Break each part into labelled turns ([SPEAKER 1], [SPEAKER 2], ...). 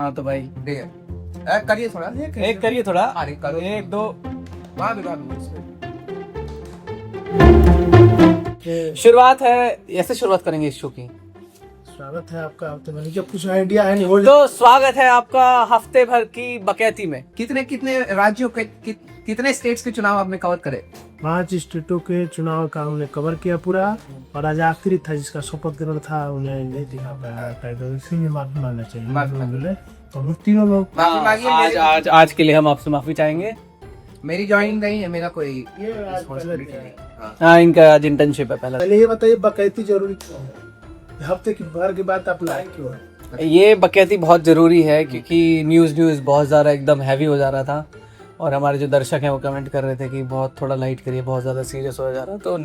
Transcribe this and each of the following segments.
[SPEAKER 1] हाँ तो भाई
[SPEAKER 2] करिए थोड़ा,
[SPEAKER 1] एक करिए थोड़ा,
[SPEAKER 2] अरे करो,
[SPEAKER 1] एक दो।
[SPEAKER 2] वहाँ भी बात नहीं।
[SPEAKER 1] शुरुआत है, ऐसे शुरुआत करेंगे इस शो की।
[SPEAKER 3] स्वागत है आपका। अब तो मैंने जब कुछ आइडिया है नहीं हो
[SPEAKER 1] तो स्वागत है आपका हफ्ते भर की बकैती में।
[SPEAKER 2] कितने कितने राज्यों के कितने स्टेट्स के चुनाव आपने कवर करे?
[SPEAKER 3] 5 स्टेटों के चुनाव का हमने कवर किया पूरा, और आज आखिरी था जिसका शपथ ग्रहण था, उन्हें नहीं दिखा पाया, तो इसीलिए माफी मांगना चाहिए।
[SPEAKER 2] माफी मांगे।
[SPEAKER 3] तो हम तीनों लोग
[SPEAKER 2] माफी मांगिए।
[SPEAKER 1] आज आज आज के लिए हम आपसे माफी चाहेंगे।
[SPEAKER 2] मेरी ज्वाइनिंग नहीं है, मेरा कोई
[SPEAKER 3] ये आज
[SPEAKER 2] responsibility
[SPEAKER 3] पहले
[SPEAKER 2] नहीं।
[SPEAKER 1] हाँ, इनका आज इंटर्नशिप है पहला।
[SPEAKER 3] पहले ये बताइए बकैती जरूरी क्यों है? हफ्ते की भर के बाद आप लाए क्यों है?
[SPEAKER 1] ये बकैती बहुत जरूरी है क्योंकि न्यूज़ बहुत ज़्यादा एकदम हैवी हो जा रहा था, और हमारे जो दर्शक हैं वो कमेंट कर रहे थे कि बहुत थोड़ा लाइट करिए, बहुत ज़्यादा सीरियस हो जा रहा है। तो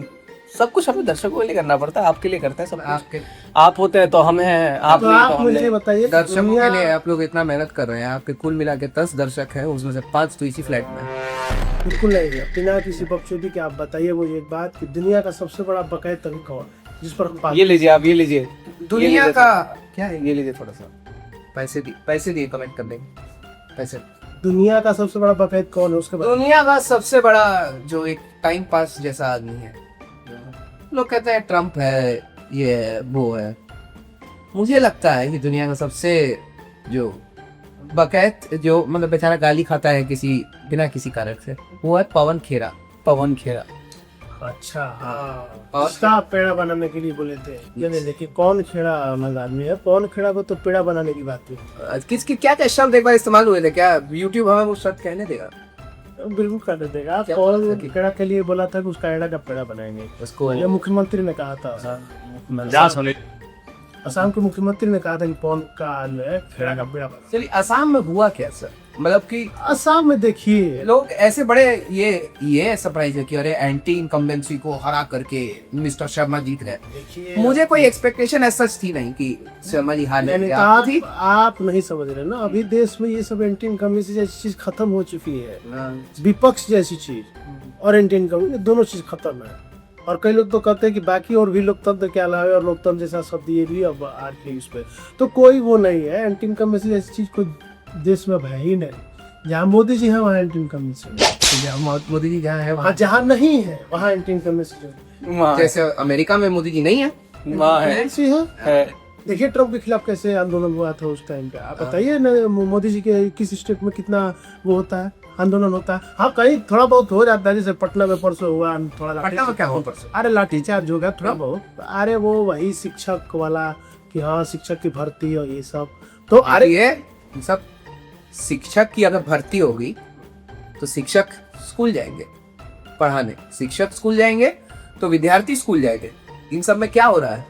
[SPEAKER 1] सब कुछ हमें दर्शकों के लिए करना पड़ता है, आपके लिए करते हैं सब कुछ।
[SPEAKER 2] आपके
[SPEAKER 1] आप होते हैं तो हम हैं, आप
[SPEAKER 3] तो
[SPEAKER 1] नहीं तो
[SPEAKER 3] आप
[SPEAKER 1] हम
[SPEAKER 3] मुझे
[SPEAKER 1] नहीं।
[SPEAKER 3] बताइए
[SPEAKER 2] दर्शकों के लिए आप लोग इतना मेहनत कर रहे हैं, आपके कुल मिला के 10 दर्शक हैं, उसमें से 5 तो इसी फ्लैट में हैं।
[SPEAKER 3] बिल्कुल नहीं है, बिना किसी बकचोदी के आप बताइए मुझे एक बात कि दुनिया का सबसे बड़ा बकैत तभी कौन जिस पर हम बात-
[SPEAKER 1] ये लीजिए आप, ये लीजिए
[SPEAKER 2] दुनिया का क्या है?
[SPEAKER 1] ये लीजिए थोड़ा सा।
[SPEAKER 2] पैसे दिए कमेंट कर देंगे पैसे।
[SPEAKER 3] दुनिया का सबसे बड़ा बकैत कौन है उसके बाद
[SPEAKER 2] दुनिया का सबसे बड़ा जो एक टाइम पास जैसा आदमी है, लोग कहते हैं ट्रम्प है, ये है, वो है। मुझे लगता है कि दुनिया का सबसे जो बकैत, जो मतलब बेचारा गाली खाता है किसी बिना किसी कारण से, वो है पवन खेरा।
[SPEAKER 1] पवन खेरा।
[SPEAKER 3] अच्छा हाँ,
[SPEAKER 2] और-
[SPEAKER 3] उसका पेड़ा बनाने के लिए बोले थे। ये नहीं देखिए कौन खेड़ा अलग आदमी है, कौन खेड़ा को तो पेड़ा बनाने की बात है।
[SPEAKER 2] किसकी क्या क्या शब्द एक बार इस्तेमाल हुए थे? क्या यूट्यूब हमें वो शब्द कहने देगा?
[SPEAKER 3] बिल्कुल कर देगा।
[SPEAKER 2] क्या
[SPEAKER 3] कौन
[SPEAKER 2] बात है?
[SPEAKER 3] खेड़ा के लिए बोला था कि उसका एड़ा का पेड़ा बनाएंगे,
[SPEAKER 2] उसको
[SPEAKER 3] ये मुख्यमंत्री ने कहा था।
[SPEAKER 1] होने।
[SPEAKER 3] असम के मुख्यमंत्री ने कहा था कि पवन का जो है खेड़ा का पेड़ा बना।
[SPEAKER 2] चलिए, असम में हुआ क्या सर? मतलब कि
[SPEAKER 3] असम में देखिए
[SPEAKER 2] लोग ऐसे बड़े ये सरप्राइज है कि अरे एंटी इनकम्बेंसी को हरा करके मिस्टर शर्मा जीत गए।
[SPEAKER 3] देखिए
[SPEAKER 2] मुझे कोई एक्सपेक्टेशन ऐसा थी नहीं कि शर्मा जी हार
[SPEAKER 3] मैंने
[SPEAKER 2] लेंगे।
[SPEAKER 3] कहा
[SPEAKER 2] आपको थी?
[SPEAKER 3] आप नहीं समझ रहे ना, अभी देश में ये सब एंटी इनकम्बेंसी जैसी चीज खत्म हो चुकी है।
[SPEAKER 2] हाँ।
[SPEAKER 3] विपक्ष जैसी चीज और एंटी इनकम्बेंसी दोनों चीज खत्म है। और कई लोग तो कहते हैं कि बाकी और भी लोकतंत्र के अलावा और लोकतंत्र जैसा शब्द ये भी अब आ रही उस पर, तो कोई वो नहीं है। एंटी इनकम्बेंसी जैसी चीज कोई देश में अब है ही नहीं। जहाँ मोदी जी है वहाँ एंटी इनकम्बेंसी,
[SPEAKER 2] मोदी जी जहाँ है
[SPEAKER 3] वहाँ
[SPEAKER 2] वहाँ,
[SPEAKER 3] जहाँ नहीं है वहाँ एंटी इनकम्बेंसी
[SPEAKER 2] जैसे अमेरिका में मोदी जी नहीं है।
[SPEAKER 1] माँ है।
[SPEAKER 3] है। देखिए ट्रम्प के खिलाफ कैसे आंदोलन हुआ था उस टाइम पे, आप बताइए ना। मोदी जी के किस स्टेट में कितना वो होता है, आंदोलन होता है? हाँ कहीं थोड़ा बहुत हो जाता है, जैसे पटना में परसों हुआ थोड़ा
[SPEAKER 2] पटना में क्या हो परसों?
[SPEAKER 3] अरे लाठीचार्ज होगा थोड़ा बहुत। अरे वो वही शिक्षक वाला कि हाँ शिक्षक की भर्ती और ये सब। तो
[SPEAKER 2] अरे ये सब शिक्षक की अगर भर्ती होगी तो शिक्षक स्कूल जाएंगे पढ़ाने, शिक्षक स्कूल जाएंगे तो विद्यार्थी स्कूल जाएंगे। इन सब में क्या हो रहा है?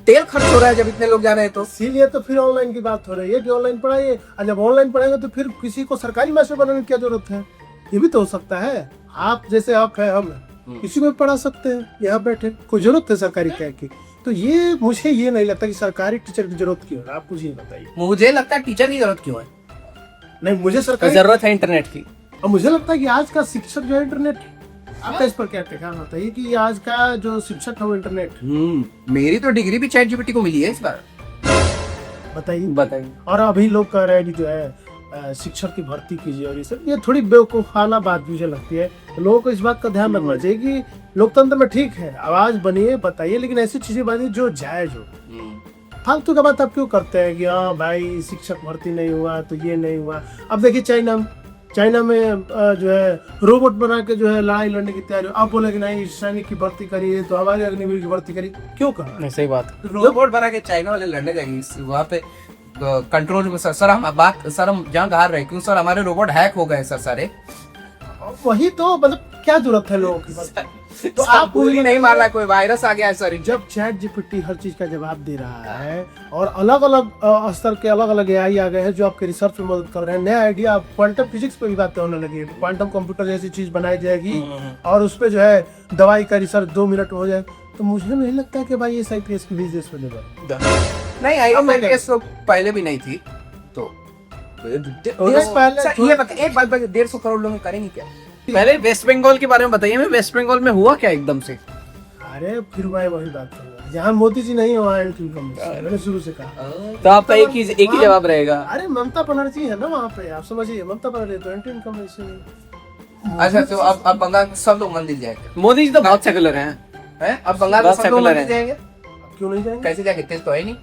[SPEAKER 2] तेल खर्च हो रहा है जब इतने लोग जा रहे हैं तो।
[SPEAKER 3] इसीलिए तो फिर ऑनलाइन की बात हो रही है कि ऑनलाइन पढ़ाइए, और जब ऑनलाइन पढ़ाएंगे तो फिर किसी को सरकारी मास्टर बनाने की क्या जरूरत है? ये भी तो हो सकता है। आप जैसे आप है, हम हैं, किसी को भी पढ़ा सकते हैं यहाँ बैठे, कोई जरूरत है सरकारी क्या की? तो ये मुझे ये नहीं लगता कि सरकारी टीचर की जरूरत क्यों है। आप मुझे ये बताइए।
[SPEAKER 2] मुझे लगता है टीचर की जरूरत क्यों है?
[SPEAKER 3] नहीं मुझे सरकारी,
[SPEAKER 1] जरूरत है इंटरनेट की।
[SPEAKER 3] और मुझे लगता है कि आज का शिक्षक जो है इंटरनेट। आपका इस पर क्या कहना बताइए कि आज का जो शिक्षक है वो इंटरनेट।
[SPEAKER 2] मेरी तो डिग्री भी चैट जीपीटी को मिली है इस बार।
[SPEAKER 1] बताइए।
[SPEAKER 3] और अभी लोग कह रहे हैं कि जो है शिक्षक की भर्ती कीजिए और ये सब, ये थोड़ी बेवकूफाना बात मुझे लगती है। तो लोगों को इस बात का ध्यान रखना चाहिए कि लोकतंत्र में ठीक है आवाज बनिए, बताइए, लेकिन ऐसी चीजें बनिए जो जायज हो। फालतू का बात आप क्यों करते हैं कि हाँ भाई शिक्षक भर्ती नहीं हुआ तो ये नहीं हुआ। अब देखिए चाइना में जो है रोबोट बना के जो है लड़ाई लड़ने की तैयारी। आप बोले कि नहीं सैनिक की भर्ती करिए तो हमारे अग्निवीर की भर्ती करिए, क्यों कहा?
[SPEAKER 1] नहीं सही बात।
[SPEAKER 2] रोबोट बना के चाइना वाले लड़ने जाएंगे वहाँ पे कंट्रोल में। सर हम जहाँ हार रहे क्यों सर? हमारे रोबोट हैक हो गए सर सारे।
[SPEAKER 3] वही तो मतलब क्या जरूरत है लोगों की?
[SPEAKER 2] तो आप गोली नहीं मार रहा, कोई वायरस आ गया है सर।
[SPEAKER 3] जब चैट जीपीटी हर चीज का जवाब दे रहा है और अलग अलग स्तर के अलग अलग एआई आ गए हैं जो आपके रिसर्च में मदद कर रहे हैं, नया आइडिया, आप क्वांटम फिजिक्स पे भी बातें होने लगी है। क्वांटम कंप्यूटर जैसी चीज बनाई जाएगी और उस पे जो है दवाई का रिसर्च 2 मिनट में हो जाए। तो मुझे नहीं लगता कि भाई ये आईपीएस की बिजनेस में
[SPEAKER 2] नहीं, आईपीएस तो पहले भी नहीं थी। तो ये बता, एक बात 150 करोड़ लोग करेंगे क्या?
[SPEAKER 1] पहले वेस्ट बंगाल के बारे में बताइए, मैं वेस्ट बंगाल में हुआ क्या एकदम से?
[SPEAKER 3] अरे फिर मैं वही बात करूंगा। जहाँ मोदी जी नहीं है वहाँ एंटी इनकम मैंने शुरू से कहा।
[SPEAKER 1] तो आपका एक ही जवाब रहेगा।
[SPEAKER 3] अरे ममता बनर्जी है ना वहाँ पे, आप समझिए ममता बनर्जी तो एंटी इनकम ऐसे नहीं।
[SPEAKER 2] अच्छा तो अब बंगाल में सब लोग मंदिर जाएंगे
[SPEAKER 1] मोदी जी तो बहुत सेकुलर हैं।
[SPEAKER 2] अब बंगाल में
[SPEAKER 1] बहुत
[SPEAKER 2] सब लोग
[SPEAKER 1] secular
[SPEAKER 2] मंदिर
[SPEAKER 1] है।
[SPEAKER 2] जाएंगे,
[SPEAKER 3] अब क्यों नहीं जाएंगे?
[SPEAKER 2] कैसे जाएंगे? तेज तो है नहीं।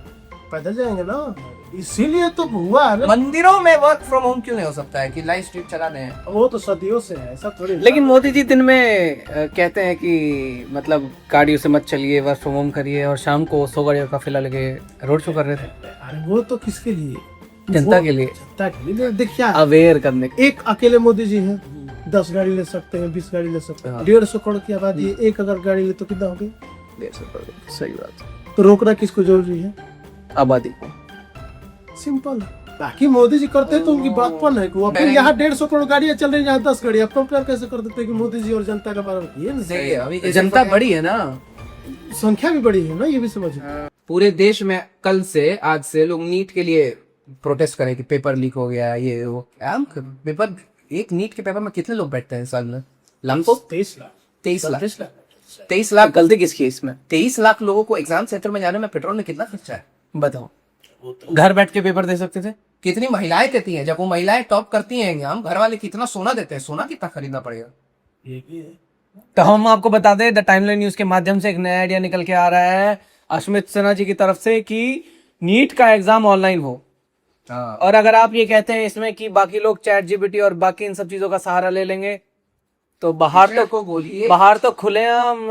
[SPEAKER 3] पैदल जाएंगे ना, इसीलिए तो हुआ है ना।
[SPEAKER 2] मंदिरों में वर्क फ्रॉम होम क्यों नहीं हो सकता है कि लाइव स्ट्रीम चला दें?
[SPEAKER 3] वो तो सदियों से है, ऐसा थोड़ी।
[SPEAKER 1] लेकिन मोदी जी दिन में कहते हैं कि मतलब गाड़ियों से मत चलिए, वर्क फ्रॉम होम करिए, और शाम को 100 गाड़ियों का काफिला लगे रोड शो कर रहे थे।
[SPEAKER 3] अरे वो तो किसके लिए?
[SPEAKER 1] जनता के लिए,
[SPEAKER 3] जनता के लिए। देखिए
[SPEAKER 1] अवेयर करने के।
[SPEAKER 3] एक अकेले मोदी जी हैं, 10 गाड़ी ले सकते हैं, 20 गाड़ी ले सकते हैं। 150 करोड़ की आबादी है, एक अगर गाड़ी ले तो कितना होगी?
[SPEAKER 1] 150 करोड़, सही बात है।
[SPEAKER 3] तो रोकना किसको जरूरी है?
[SPEAKER 1] आबादी को।
[SPEAKER 3] सिंपल। बाकी मोदी जी करते तो उनकी बड़प्पन है कि वो अपने यहाँ 150 करोड़ गाड़ियां चल रही हैं, यहाँ 10 गाड़ी। अब कंपेयर कैसे कर देते हैं कि मोदी जी और जनता का बारे में? ये नहीं।
[SPEAKER 2] देखिए अभी जैसे
[SPEAKER 1] जनता बड़ी है ना,
[SPEAKER 3] संख्या भी बड़ी है ना, ये भी समझिए।
[SPEAKER 2] पूरे देश में कल से, आज से लोग नीट के लिए प्रोटेस्ट करें कि पेपर लीक हो गया, ये वो। पेपर, एक नीट के पेपर में कितने लोग बैठते हैं साल में? लाखों।
[SPEAKER 3] 23 लाख।
[SPEAKER 2] 23 लाख।
[SPEAKER 1] गलती किसकी है इसमें?
[SPEAKER 2] 23 लाख लोगों को एग्जाम सेंटर में जाने में पेट्रोल में कितना खर्चा है
[SPEAKER 1] बताओ। घर बैठ के पेपर दे सकते थे।
[SPEAKER 2] कितनी महिलाएं देती हैं, जब वो महिलाएं टॉप करती हैं एग्जाम, घर वाले कितना सोना देते हैं, सोना कितना खरीदना पड़ेगा?
[SPEAKER 3] ये भी है।
[SPEAKER 1] तो हम आपको बता दें, द टाइमलाइन न्यूज के माध्यम से एक नया आइडिया निकल के आ रहा है अश्मित सिन्हा जी की तरफ से कि नीट का एग्जाम ऑनलाइन हो। और अगर आप ये कहते हैं इसमें कि बाकी लोग चैट जीपीटी और बाकी इन सब चीजों का सहारा ले लेंगे, तो बाहर
[SPEAKER 2] को बोलिए,
[SPEAKER 1] बाहर तो खुलेआम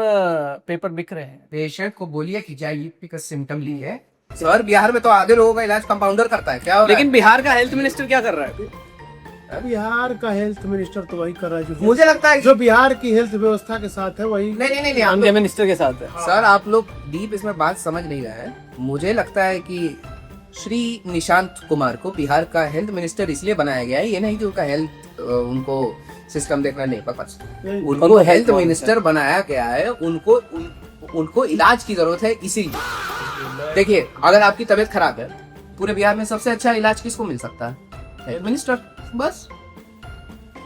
[SPEAKER 1] पेपर बिक रहे हैं।
[SPEAKER 2] पेशेंट को बोलिए कि जाइए का सिम्टम ली है। सर बिहार में तो आधे लोगों का इलाज कंपाउंडर करता है, क्या हो रहा है?
[SPEAKER 1] लेकिन बिहार का हेल्थ मिनिस्टर क्या कर रहा है?
[SPEAKER 3] बिहार का हेल्थ मिनिस्टर तो वही कर रहा है जो
[SPEAKER 2] मुझे लगता है
[SPEAKER 3] जो बिहार की हेल्थ व्यवस्था के साथ है वही।
[SPEAKER 2] नहीं
[SPEAKER 1] आंध्र मिनिस्टर के साथ है।
[SPEAKER 2] सर आप लोग डीप इसमें बात समझ नहीं रहे हैं। मुझे लगता है कि श्री निशांत कुमार को बिहार का हेल्थ मिनिस्टर इसलिए बनाया गया है, ये नहीं कि उनका हेल्थ उनको सिस्टम देखना नहीं पता, उनको हेल्थ मिनिस्टर बनाया गया है, उनको इलाज की जरूरत है इसीलिए। देखिए अगर आपकी तबीयत खराब है, पूरे बिहार में सबसे अच्छा इलाज किसको मिल सकता है? Health minister. बस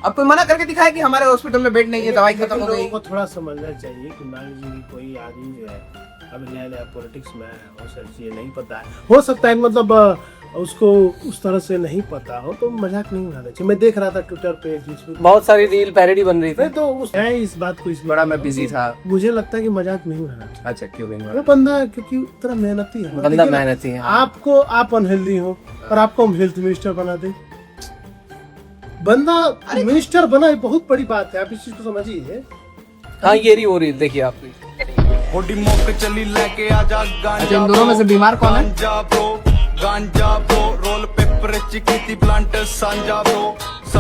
[SPEAKER 2] अब कोई मना करके दिखाए कि हमारे हॉस्पिटल में बेड नहीं है, दवाई खत्म हो गई।
[SPEAKER 3] लोगों को थोड़ा समझना चाहिए कि मान लीजिए कोई आदमी जो है अभी नया नया पॉलिटिक्स में है, बहुत सारी चीजें नहीं पता है, हो सकता है मतलब उसको उस तरह से नहीं पता हो, तो मजाक नहीं उड़ाना चाहिए। मैं देख रहा था ट्विटर पे जिसमें
[SPEAKER 1] बहुत सारी रील पैरोडी बन रही थी,
[SPEAKER 3] तो मैं इस बात को
[SPEAKER 2] बड़ा मैं बिजी था।
[SPEAKER 3] मुझे लगता है कि मजाक नहीं उड़ाना चाहिए।
[SPEAKER 2] अच्छा क्यों नहीं?
[SPEAKER 3] वो बंदा क्योंकि उतना मेहनती है,
[SPEAKER 1] बंदा मेहनती है।
[SPEAKER 3] आपको आप अनहेल्दी हो और आपको हम हेल्थ मिनिस्टर बना दे, बंदा मिनिस्टर बना है, बहुत बड़ी बात है। आप इस चीज को समझिए।
[SPEAKER 1] हाँ ये रही हो रही, देखिए आपकी
[SPEAKER 2] अच्छा इन दोनों में से बीमार कौन है?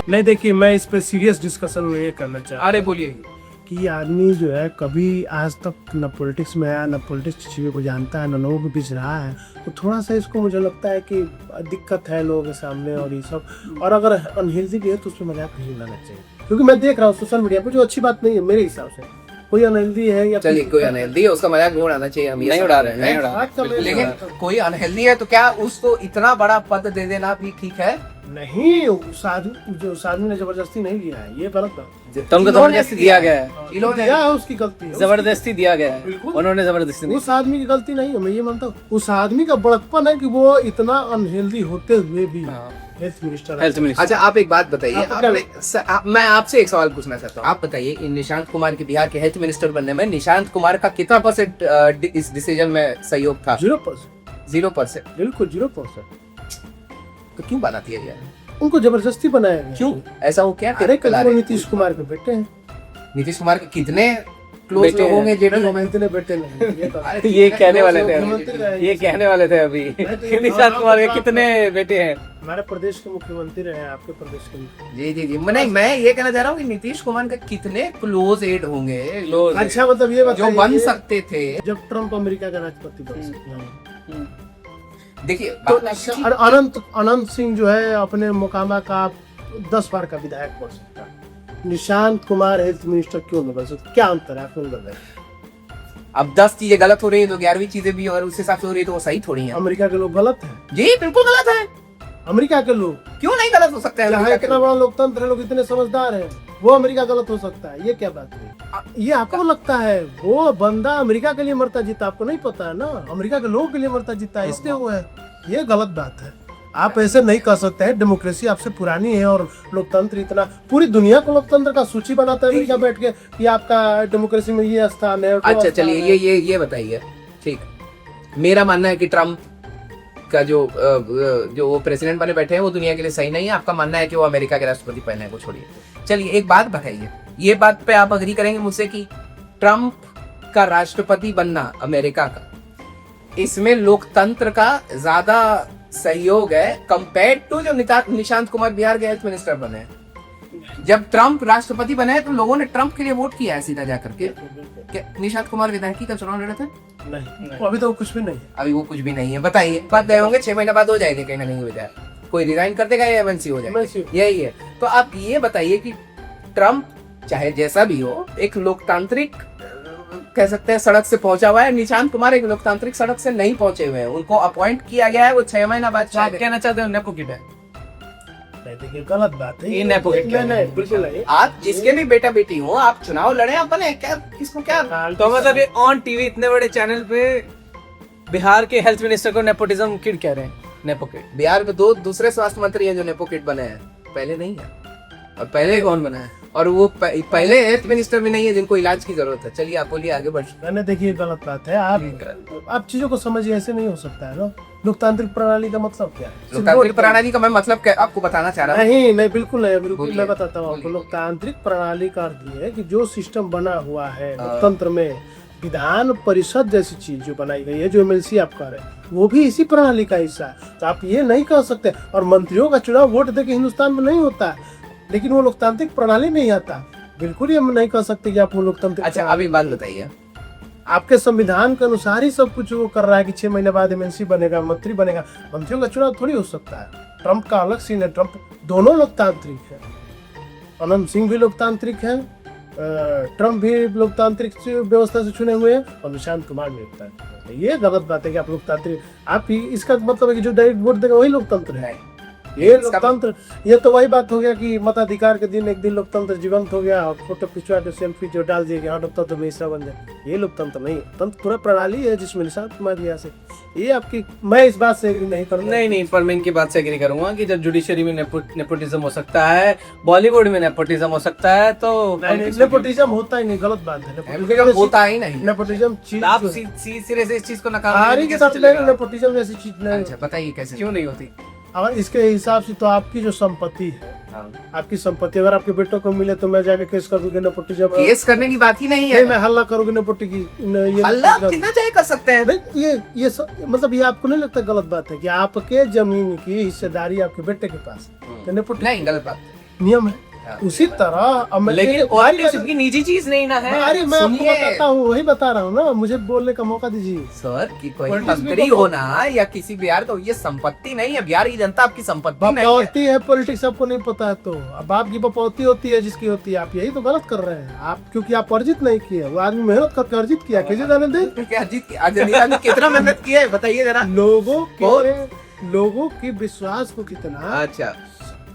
[SPEAKER 3] नहीं देखिए, मैं इस पे सीरियस डिस्कशन ये करना चाहता
[SPEAKER 2] अरे बोलिए।
[SPEAKER 3] कि ये आदमी जो है कभी आज तक न पॉलिटिक्स में आया, न पॉलिटिक्स चीज़ों को जानता है, न लोगों के बीच रहा है, तो थोड़ा सा इसको मुझे लगता है कि दिक्कत है लोगों के सामने और ये सब। और अगर अनहेल्दी भी है तो उसमें मजाक नहीं उड़ाना चाहिए, क्योंकि मैं देख रहा हूँ सोशल मीडिया पर जो अच्छी बात नहीं है मेरे हिसाब से। कोई अनहेल्दी है या
[SPEAKER 2] चलिए कोई अनहेल्दी है उसका मजाक नहीं उड़ाना चाहिए, हम ये
[SPEAKER 1] नहीं उड़ा रहे हैं, नहीं उड़ा
[SPEAKER 3] रहे।
[SPEAKER 2] लेकिन कोई अनहेल्दी है तो क्या उसको इतना बड़ा पद दे देना भी ठीक है?
[SPEAKER 3] नहीं, उस आदमी ने जबरदस्ती नहीं लिया है, ये गलत है।
[SPEAKER 1] तो उनको जबरदस्ती दिया गया है,
[SPEAKER 2] इन्होंने
[SPEAKER 3] दिया है, उसकी गलती है,
[SPEAKER 1] जबरदस्ती दिया गया है,
[SPEAKER 3] बिल्कुल।
[SPEAKER 1] उन्होंने जबरदस्ती नहीं।
[SPEAKER 3] उस आदमी की गलती नहीं है, मैं ये मानता हूँ। उस आदमी का बड़प्पन है कि वो इतना अनहेल्दी होते हुए भी हेल्थ मिनिस्टर है।
[SPEAKER 1] Health minister.
[SPEAKER 2] अच्छा आप एक बात बताइए,
[SPEAKER 3] आपको क्या
[SPEAKER 2] मैं आपसे एक सवाल पूछना चाहता हूँ। आप बताइए इन निशांत कुमार के बिहार के हेल्थ मिनिस्टर बनने में निशांत कुमार का कितना % इस डिसीजन में सहयोग था?
[SPEAKER 3] 0%।
[SPEAKER 2] 0%।
[SPEAKER 3] बिल्कुल 0%।
[SPEAKER 2] तो क्यों बनाती है यार?
[SPEAKER 3] उनको जबरदस्ती बनाया गया।
[SPEAKER 2] क्यों ऐसा हो क्या?
[SPEAKER 3] अरे कल वो नीतीश कुमार के बेटे हैं।
[SPEAKER 2] नीतीश कुमार के कितने क्लोज
[SPEAKER 1] बेटे
[SPEAKER 2] लोग होंगे जेडी
[SPEAKER 3] नहीं, इतने बेटे नहीं, ये तो
[SPEAKER 1] ये कहने वाले थे
[SPEAKER 3] मुख्यमंत्री
[SPEAKER 1] अभी,
[SPEAKER 3] रहे।
[SPEAKER 1] ये कहने वाले थे अभी कि निशांत कुमार के कितने बेटे हैं।
[SPEAKER 3] हमारे प्रदेश के मुख्यमंत्री रहे, आपके प्रदेश के।
[SPEAKER 2] जी मैं ये कहना चाह रहा हूँ कि नीतीश कुमार के कितने क्लोज एड होंगे लोग
[SPEAKER 3] अच्छा मतलब ये
[SPEAKER 2] जो बन सकते थे
[SPEAKER 3] जब ट्रम्प अमेरिका का राष्ट्रपति बन सकते।
[SPEAKER 2] देखिए
[SPEAKER 3] तो और अनंत सिंह जो है अपने मुकामा का 10 बार का विधायक बन सकता है। निशांत कुमार हेल्थ मिनिस्टर क्यों नहीं बन सकते? क्या अंतर है? आपको लग रहा है
[SPEAKER 2] अब 10 चीजें गलत हो रही है तो 11वीं चीजें भी अगर उस हिसाब से हो रही है तो वो सही थोड़ी है।
[SPEAKER 3] अमेरिका के लोग गलत हैं?
[SPEAKER 2] जी बिल्कुल गलत है।
[SPEAKER 3] अमेरिका के लोग,
[SPEAKER 2] क्यों नहीं गलत हो सकते हैं
[SPEAKER 3] जहाँ
[SPEAKER 2] अमेरिका के
[SPEAKER 3] इतना
[SPEAKER 2] लोग?
[SPEAKER 3] बड़ा लोकतंत्र है, लोग इतने समझदार हैं, वो अमेरिका गलत हो सकता है, ये क्या बात है? ये आपको लगता है वो बंदा अमेरिका के लिए मरता जीता, आपको नहीं पता है ना, अमेरिका के लोगों के लिए मरता जीता है, इसलिए वो है। ये गलत बात है, आप ऐसे नहीं कह सकते हैं। डेमोक्रेसी आपसे पुरानी है और लोकतंत्र इतना, पूरी दुनिया को लोकतंत्र का सूची बनाता है अमेरिका बैठ के कि आपका डेमोक्रेसी में ये स्थान है। वो
[SPEAKER 2] अच्छा
[SPEAKER 3] स्थान
[SPEAKER 2] चलिए
[SPEAKER 3] है।
[SPEAKER 2] ये बताइए, ठीक, मेरा मानना है कि ट्रम्प का जो वो प्रेसिडेंट बने बैठे हैं वो दुनिया के लिए सही नहीं है। आपका मानना है कि वो अमेरिका के राष्ट्रपति पहले हैं, वो छोड़िए। चलिए एक बात बताइए, ये बात पे आप अग्री करेंगे मुझसे कि ट्रम्प का राष्ट्रपति बनना अमेरिका का, इसमें लोकतंत्र का ज्यादा सहयोग है कंपेयर टू जो निशांत कुमार बिहार के हेल्थ मिनिस्टर बने हैं? जब ट्रम्प राष्ट्रपति बने हैं तो लोगों ने ट्रम्प के लिए वोट किया है सीधा जाकर के। क्या निशांत कुमार विधायकी का चुनाव लड़े थे?
[SPEAKER 3] नहीं, अभी तो कुछ भी नहीं है।
[SPEAKER 2] अभी वो कुछ भी नहीं है। बताइए, बात गए होंगे 6 महीने बाद हो जाएंगे कहीं ना कहीं विधायक, कोई रिजाइन कर देगा या एमएनसी हो जाएगा,
[SPEAKER 3] MNC।
[SPEAKER 2] यही है। तो आप ये बताइए कि ट्रम्प चाहे जैसा भी हो एक लोकतांत्रिक कह सकते हैं सड़क से पहुंचा हुआ है, निशांत कुमार एक लोकतांत्रिक सड़क से नहीं पहुंचे हुए हैं, उनको अपॉइंट किया गया है, वो 6 महीना बाद
[SPEAKER 1] आप कहना चाहते हो नेपो किड है?
[SPEAKER 3] नहीं, देखिए गलत बात है
[SPEAKER 1] ये नेपोटिज्म
[SPEAKER 3] नहीं,
[SPEAKER 1] है।
[SPEAKER 3] नहीं, बिल्कुल नहीं।
[SPEAKER 2] आप जिसके भी बेटा बेटी हो, आप चुनाव लड़े, आप बने, क्या किसको क्या?
[SPEAKER 1] तो मतलब ये ऑन टीवी इतने बड़े चैनल पे बिहार के हेल्थ मिनिस्टर को नेपोटिज्म किड कह रहे हैं, नेपो किड।
[SPEAKER 2] बिहार में 2 दूसरे स्वास्थ्य मंत्री हैं जो नेपो किड बने हैं, पहले नहीं है। और पहले कौन बना है? और वो पहले हेल्थ मिनिस्टर भी नहीं है जिनको इलाज की जरूरत है। चलिए आप बोलिए, आगे बढ़।
[SPEAKER 3] मैंने देखिए गलत बात है, आप चीजों को समझिए, ऐसे नहीं हो सकता है ना। लोकतांत्रिक प्रणाली का मतलब क्या है?
[SPEAKER 2] लोकतांत्रिक प्रणाली का मैं मतलब आपको बताना चाह रहा हूँ।
[SPEAKER 3] नहीं बिल्कुल नहीं, बिल्कुल
[SPEAKER 2] बोलिए,
[SPEAKER 3] मैं बताता हूँ आपको।
[SPEAKER 2] बोलिए।
[SPEAKER 3] लोकतांत्रिक प्रणाली का अर्थ ये है कि जो सिस्टम बना हुआ है लोकतंत्र में, विधान परिषद जैसी चीज जो बनाई गई है, जो एमएलसी आप कह रहे हैं, वो भी इसी प्रणाली का हिस्सा है। तो आप ये नहीं कह सकते। और मंत्रियों का चुनाव वोट देके हिंदुस्तान में नहीं होता है, लेकिन वो लोकतांत्रिक प्रणाली में ही आता। बिल्कुल ही हम नहीं कह सकते कि आप वो लोकतांत्रिक।
[SPEAKER 2] अच्छा अभी बात बताइए,
[SPEAKER 3] आपके संविधान के अनुसार ही सब कुछ वो कर रहा है कि 6 महीने बाद एमएनसी बनेगा, मंत्री बनेगा। मंत्रियों का चुनाव थोड़ी हो सकता है। ट्रम्प का अलग सीन है, ट्रम्प दोनों लोकतांत्रिक है। अनंत सिंह भी लोकतांत्रिक है, ट्रम्प भी लोकतांत्रिक व्यवस्था से चुने हुए हैं, और निशांत कुमार भी लोकतांत्रिक है। ये गलत बात है कि आप लोकतांत्रिक, आप ही इसका मतलब है कि जो डायरेक्ट वोट देगा वही लोकतंत्र है। ये लोकतंत्र, ये तो वही बात हो गया कि मताधिकार के दिन एक दिन लोकतंत्र जीवंत हो गया और फोटो खिंचवा के सेल्फी जो डाल दिए कि हाँ लोकतंत्र में हिस्सा बन जाए। ये लोकतंत्र नहीं, तंत्र पूरा प्रणाली है जिसमें निशांत कुमार बिहार से। ये आपकी, मैं इस बात से नहीं करूँगा।
[SPEAKER 1] नहीं, पर मैं इनकी बात से एग्री करूंगा कि जब जुडिशरी में नेपोटिज्म हो सकता है, बॉलीवुड में नेपोटिज्म हो सकता है, तो
[SPEAKER 3] नेपोटिज्म होता ही नहीं, गलत बात है।
[SPEAKER 2] नेपोटिज्म होता ही नहीं।
[SPEAKER 3] नेपोटिज्म चीज
[SPEAKER 1] आप सिरे से इस चीज को नकार
[SPEAKER 3] हारी के साथ नहीं, नेपोटिज्म जैसी चीज नहीं।
[SPEAKER 2] अच्छा बताइए कैसे?
[SPEAKER 1] क्यों नहीं होती?
[SPEAKER 3] और इसके हिसाब से तो आपकी जो संपत्ति है, आपकी संपत्ति अगर आपके बेटों को मिले तो मैं जाके केस कर दूंगी नेपोटिज्म।
[SPEAKER 2] केस करने की बात ही नहीं है।
[SPEAKER 3] नहीं, मैं हल्ला करूंगी नेपोटिज्म की।
[SPEAKER 2] हल्ला कितना चाहे कर सकते हैं।
[SPEAKER 3] नहीं, मतलब ये आपको नहीं लगता गलत बात है कि आपके जमीन की हिस्सेदारी आपके बेटे के पास है? तो नेपोटिज्म
[SPEAKER 2] नहीं, गलत बात।
[SPEAKER 3] नियम है। उसी तरह
[SPEAKER 1] लेकिन पॉलिटिक्स की निजी चीज नहीं ना है।
[SPEAKER 3] अरे मैं आपको
[SPEAKER 2] सुनिए।
[SPEAKER 3] बताता हूँ, वही बता रहा हूँ ना, मुझे बोलने का मौका दीजिए।
[SPEAKER 2] सर की कोई
[SPEAKER 3] Politics भी
[SPEAKER 2] मंत्री
[SPEAKER 3] तो-
[SPEAKER 2] होना या किसी बिहार का, ये संपत्ति नहीं है। बिहार की जनता आपकी संपत्ति नहीं है।
[SPEAKER 3] बपौती है पॉलिटिक्स, आपको नहीं पता है तो अब आपकी बपौती होती है जिसकी होती है। आप यही तो गलत कर रहे हैं आप, क्योंकि आप अर्जित नहीं किए। वो आदमी मेहनत करके अर्जित किया, कैसे जाने दे।
[SPEAKER 2] क्या कितना मेहनत किया है बताइए जरा।
[SPEAKER 3] लोगों की विश्वास को कितना।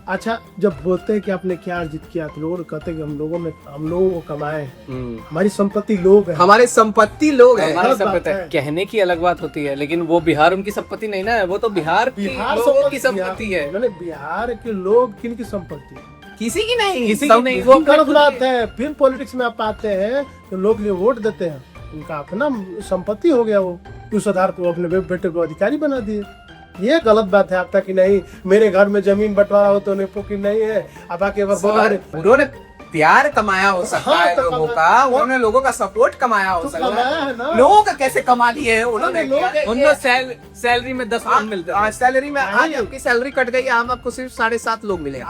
[SPEAKER 3] अच्छा जब बोलते हैं कि आपने क्या अर्जित किया तो लोग कहते हैं कि हम लोगों को कमाए, हमारी संपत्ति लोग है,
[SPEAKER 2] हमारे संपत्ति लोग हैं।
[SPEAKER 1] हमारी
[SPEAKER 3] गलत बात
[SPEAKER 1] संपत्ति
[SPEAKER 3] है।
[SPEAKER 1] कहने की अलग बात होती है, लेकिन वो बिहार उनकी संपत्ति नहीं ना है, वो तो बिहार लोगों की संपत्ति है।
[SPEAKER 3] मैंने बिहार के लोग किनकी संपत्ति,
[SPEAKER 2] किसी की नहीं,
[SPEAKER 1] किसी की नहीं।
[SPEAKER 3] वो गलत बात है। फिर पॉलिटिक्स में आप आते हैं तो लोग ये वोट देते हैं, उनका अपना संपत्ति हो गया, वो उस आधार को अपने बेटे को अधिकारी बना दिए। ये गलत बात है आपका कि नहीं मेरे घर में जमीन बंटवारा हो तो नेपो की नहीं है। अब आके
[SPEAKER 2] उन्होंने प्यार कमाया हो सकता
[SPEAKER 3] हाँ,
[SPEAKER 2] है
[SPEAKER 3] तो
[SPEAKER 2] लोगों का, उन्होंने लोगों का सपोर्ट कमाया हो
[SPEAKER 3] तो
[SPEAKER 2] सकता
[SPEAKER 3] कमाया है ना।
[SPEAKER 2] है। लोगों का कैसे कमा लिए हैं उन्होंने?
[SPEAKER 1] उनको सैलरी में 10 लोग मिलते हैं।
[SPEAKER 2] सैलरी में आज
[SPEAKER 3] नहीं।
[SPEAKER 2] आपकी सैलरी कट गई, हम आपको सिर्फ 7.5 लोग मिले।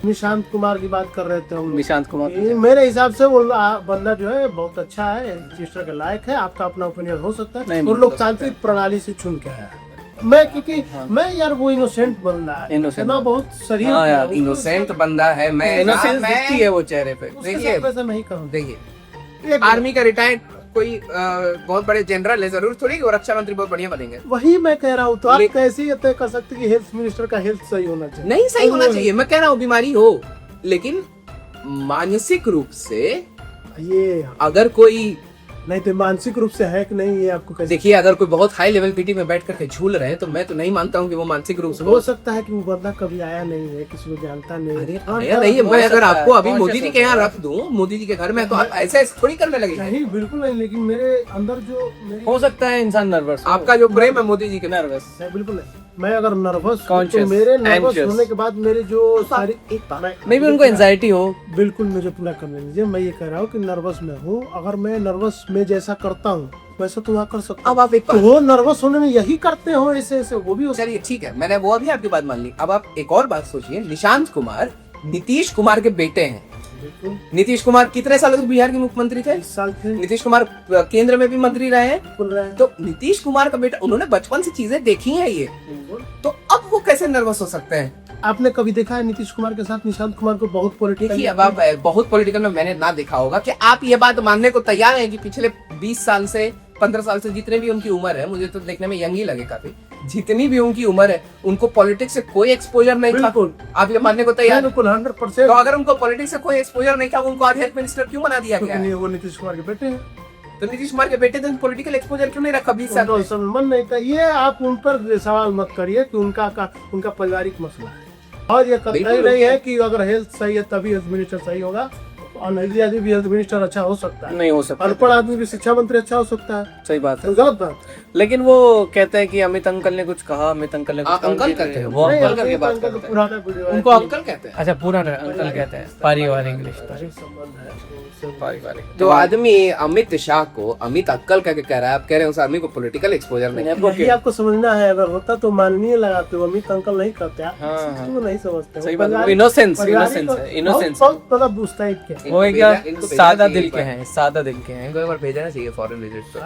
[SPEAKER 3] निशांत कुमार की बात कर रहे थे हम लोग।
[SPEAKER 1] निशांत कुमार
[SPEAKER 3] ये मेरे हिसाब से वो बंदा जो है बहुत अच्छा है, रजिस्टर के लायक है। आपका अपना ओपिनियन हो सकता है,
[SPEAKER 1] नहीं,
[SPEAKER 3] और लोकतांत्रिक प्रणाली से चुन के आया है। मैं क्योंकि मैं यार वो इनोसेंट बंदा है,
[SPEAKER 1] Innocent।
[SPEAKER 3] ना बहुत शरीफ
[SPEAKER 1] हाँ यार,
[SPEAKER 3] है,
[SPEAKER 2] इनोसेंट बंदा है। मैं
[SPEAKER 1] इनोसेंस दिखती है वो चेहरे पे।
[SPEAKER 3] उसके
[SPEAKER 2] देखिए,
[SPEAKER 3] साथ वैसा मैं ही कहूँ।
[SPEAKER 2] देखिए
[SPEAKER 3] एक
[SPEAKER 2] आर्मी का रिटायर्ड कोई बहुत बड़े जनरल है, जरूर थोड़ी कि वो रक्षा मंत्री बहुत बढ़िया बनेंगे।
[SPEAKER 3] वही मैं कह रहा हूँ, तो आप
[SPEAKER 2] ले-
[SPEAKER 3] कैसे ये तय कर सकते कि हेल्थ मिनिस्टर का हेल्थ सही होना चाहिए?
[SPEAKER 2] नहीं सही होना चाहिए, मैं कह रहा हूँ बीमारी हो, लेकिन मानसिक रूप से
[SPEAKER 3] ये
[SPEAKER 2] अगर कोई,
[SPEAKER 3] नहीं तो मानसिक रूप से है कि नहीं, ये आपको कैसे?
[SPEAKER 2] देखिए अगर कोई बहुत हाई लेवल पीटी में बैठ करके झूल रहे हैं तो मैं तो नहीं मानता हूँ कि वो मानसिक रूप से
[SPEAKER 3] हो सकता है कि वो बंदा कभी आया नहीं है, किसी को जानता नहीं
[SPEAKER 2] अरे
[SPEAKER 3] है।
[SPEAKER 2] आया नहीं है।
[SPEAKER 1] हो
[SPEAKER 2] मैं अगर
[SPEAKER 1] सकता
[SPEAKER 2] आपको
[SPEAKER 1] है,
[SPEAKER 2] अभी मोदी जी के यहाँ
[SPEAKER 1] conscious
[SPEAKER 2] रख दूं, मोदी जी के घर में, तो आप ऐसे ऐसे थोड़ी करने लगेंगे।
[SPEAKER 3] नहीं बिल्कुल नहीं, लेकिन मेरे अंदर जो मेरी
[SPEAKER 1] हो सकता है इंसान नर्वस,
[SPEAKER 2] आपका जो प्रेम है मोदी जी के,
[SPEAKER 1] नर्वस।
[SPEAKER 3] नहीं, बिल्कुल नहीं। मैं अगर नर्वस तो
[SPEAKER 1] Conscious,
[SPEAKER 3] मेरे नर्वस
[SPEAKER 1] anxious।
[SPEAKER 3] होने के बाद मेरे जो सारी
[SPEAKER 2] एक बात,
[SPEAKER 1] मे बी उनको एंजाइटी हो।
[SPEAKER 3] बिल्कुल मुझे पूरा करने दीजिए। मैं ये कह रहा हूँ कि नर्वस में हूँ, अगर मैं नर्वस में जैसा करता हूँ वैसा तो वहाँ कर सकता हूँ।
[SPEAKER 2] अब आप एक
[SPEAKER 3] तो वो नर्वस होने में यही करते हो, ऐसे ऐसे वो भी हो सकता
[SPEAKER 2] चलिए ठीक है, मैंने वो अभी आपकी बात मान ली। अब आप एक और बात सोचिए, निशांत कुमार नीतीश कुमार के बेटे हैं।
[SPEAKER 3] है। बिल्कुल
[SPEAKER 2] नीतीश कुमार कितने सालों तक बिहार के मुख्यमंत्री थे?
[SPEAKER 3] 20 साल थे,
[SPEAKER 2] नीतीश कुमार केंद्र में भी मंत्री रहे हैं।
[SPEAKER 3] बिल्कुल रहे हैं।
[SPEAKER 2] तो नीतीश कुमार का बेटा, उन्होंने बचपन से चीजें देखी हैं ये,
[SPEAKER 3] बिल्कुल।
[SPEAKER 2] तो अब वो कैसे नर्वस हो सकते हैं?
[SPEAKER 3] आपने कभी देखा है नीतीश कुमार के साथ निशांत कुमार को बहुत पॉलिटिकल?
[SPEAKER 2] देखिए अब आप बहुत पॉलिटिकल में मैंने ना देखा होगा कि आप ये बात मानने को तैयार हैं कि पिछले 20 साल से 15 साल से जितने भी उनकी उम्र है, मुझे तो देखने में यंग ही लगे काफी, जितनी भी उनकी उम्र है, उनको पॉलिटिक्स से कोई एक्सपोजर नहीं था।
[SPEAKER 3] बिल्कुल
[SPEAKER 2] आप ये मानने को तैयार हैं?
[SPEAKER 3] बिल्कुल 100%।
[SPEAKER 2] तो अगर उनको पॉलिटिक्स से कोई एक्सपोजर नहीं था, उनको आज हेल्थ मिनिस्टर क्यों बना दिया गया है?
[SPEAKER 3] वो नीतीश कुमार के बेटे हैं,
[SPEAKER 2] तो नीतीश कुमार के बेटे तो पॉलिटिकल एक्सपोजर क्यों नहीं रखा 20 साल
[SPEAKER 3] उनको
[SPEAKER 2] में?
[SPEAKER 3] संबंध नहीं था। ये आप उन पर सवाल मत करिए कि उनका पारिवारिक मसला है, और ये कतई
[SPEAKER 2] बिल्कुल।
[SPEAKER 3] नहीं है कि अगर हेल्थ सही है तभी हेल्थ मिनिस्टर सही होगा। अनहेल्दी आदमी भी हेल्थ मिनिस्टर अच्छा हो सकता है,
[SPEAKER 1] नहीं हो सकता,
[SPEAKER 3] अनपढ़ आदमी भी शिक्षा मंत्री अच्छा हो सकता है।
[SPEAKER 1] सही बात है।
[SPEAKER 3] तो गलत बात है।
[SPEAKER 1] लेकिन वो कहते हैं कि अमित अंकल ने कुछ कहा, अमित अंकल ने कुछ कहा,
[SPEAKER 2] अंकल
[SPEAKER 1] उनकी-
[SPEAKER 2] कहते हैं,
[SPEAKER 1] वो
[SPEAKER 3] नहीं,
[SPEAKER 1] अंकल करके
[SPEAKER 3] अंकल
[SPEAKER 1] बात
[SPEAKER 3] का तो
[SPEAKER 1] करते हैं।
[SPEAKER 3] पुराना वीडियो है
[SPEAKER 2] उनको
[SPEAKER 3] कि
[SPEAKER 2] अंकल कहते हैं।
[SPEAKER 1] अच्छा पूरा अंकल कहते हैं, पारिवारिक रिश्ता,
[SPEAKER 3] पारिवारिक संबंध है, तो उससे-
[SPEAKER 1] पारिवारिक।
[SPEAKER 2] जो आदमी अमित शाह को अमित अंकल कह के कह रहा है, आप कह रहे हैं उस आदमी को पॉलिटिकल एक्सपोजर नहीं है।
[SPEAKER 3] यही आपको समझना है। अगर होता तो माननीय लगाते हो, अमित अंकल नहीं करते आप,
[SPEAKER 1] हाँ, हाँ।
[SPEAKER 3] तो नहीं समझते।
[SPEAKER 1] सही बात है,
[SPEAKER 3] पारिवारिक-
[SPEAKER 1] इनोसेंस
[SPEAKER 3] पारिवारिक
[SPEAKER 1] इनोसेंस
[SPEAKER 3] और
[SPEAKER 1] है, इनोसेंस
[SPEAKER 3] बहुत मतलब उस टाइप के।
[SPEAKER 1] वो एक
[SPEAKER 2] इनको भेजना
[SPEAKER 1] सादा
[SPEAKER 2] चाहिए
[SPEAKER 1] दिल
[SPEAKER 2] एक
[SPEAKER 1] के
[SPEAKER 2] बार।
[SPEAKER 1] हैं, सादा दिल के हैं।
[SPEAKER 2] इनको एक बार भेजना चाहिए फॉरेन विजिट पे।